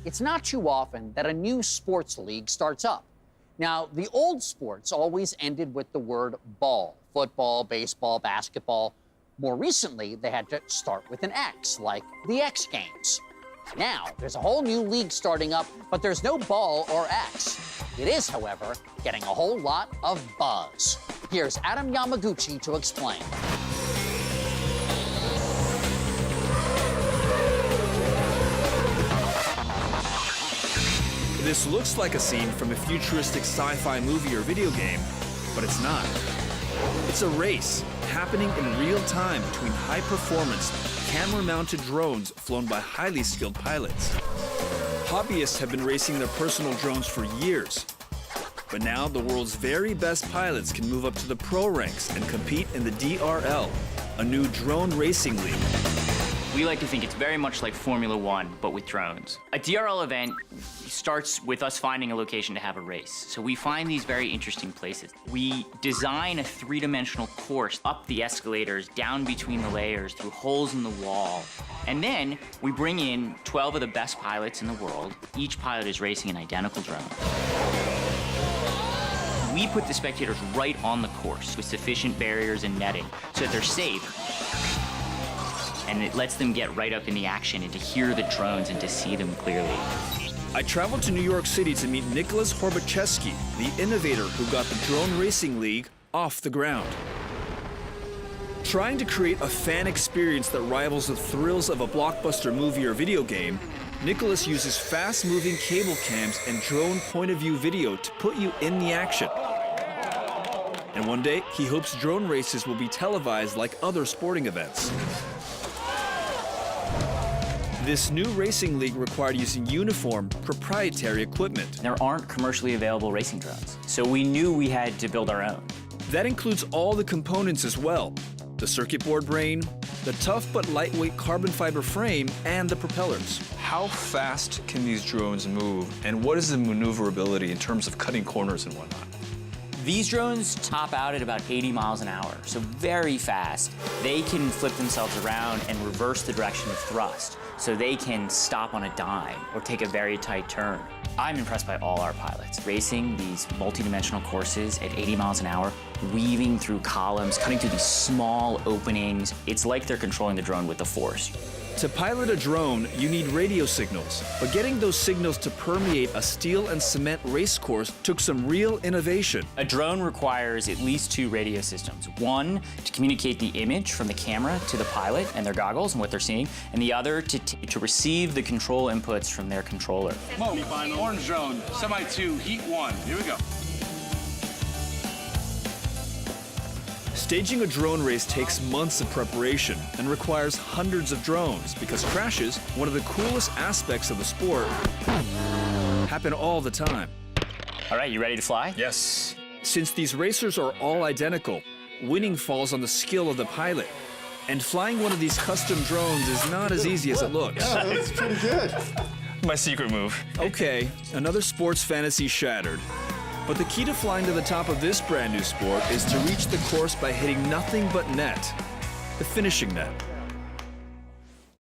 It's not too often that a new sports league starts up. Now, the old sports always ended with the word ball: football, baseball, basketball. More recently, they had to start with an X, like the X Games. Now, there's a whole new league starting up, but there's no ball or X. It is, however, getting a whole lot of buzz. Here's Adam Yamaguchi to explain. This looks like a scene from a futuristic sci-fi movie or video game, but it's not. It's a race happening in real time between high-performance, camera-mounted drones flown by highly skilled pilots. Hobbyists have been racing their personal drones for years, but now the world's very best pilots can move up to the pro ranks and compete in the DRL, a new drone racing league. We like to think it's very much like Formula One, but with drones. A DRL event starts with us finding a location to have a race. So we find these very interesting places. We design a three-dimensional course up the escalators, down between the layers, through holes in the wall. And then we bring in 12 of the best pilots in the world. Each pilot is racing an identical drone. We put the spectators right on the course with sufficient barriers and netting so that they're safe. And it lets them get right up in the action and to hear the drones and to see them clearly. I traveled to New York City to meet Nicholas Horbaczewski, the innovator who got the Drone Racing League off the ground. Trying to create a fan experience that rivals the thrills of a blockbuster movie or video game, Nicholas uses fast-moving cable cams and drone point-of-view video to put you in the action. And one day, he hopes drone races will be televised like other sporting events. This new racing league required using uniform, proprietary equipment. There aren't commercially available racing drones, so we knew we had to build our own. That includes all the components as well: the circuit board brain, the tough but lightweight carbon fiber frame, and the propellers. How fast can these drones move, and what is the maneuverability in terms of cutting corners and whatnot? These drones top out at about 80 miles an hour, so very fast. They can flip themselves around and reverse the direction of thrust, so they can stop on a dime or take a very tight turn. I'm impressed by all our pilots, racing these multi-dimensional courses at 80 miles an hour, weaving through columns, cutting through these small openings. It's like they're controlling the drone with the force. To pilot a drone, you need radio signals, but getting those signals to permeate a steel and cement race course took some real innovation. A drone requires at least 2 radio systems. One to communicate the image from the camera to the pilot and their goggles and what they're seeing, and the other to receive the control inputs from their controller. Orange drone, semi-2, heat 1. Here we go. Staging a drone race takes months of preparation and requires hundreds of drones because crashes, one of the coolest aspects of the sport, happen all the time. All right, you ready to fly? Yes. Since these racers are all identical, winning falls on the skill of the pilot. And flying one of these custom drones is not as easy as it looks. Yeah, that's pretty good. My secret move. Okay, another sports fantasy shattered. But the key to flying to the top of this brand new sport is to reach the course by hitting nothing but net, the finishing net.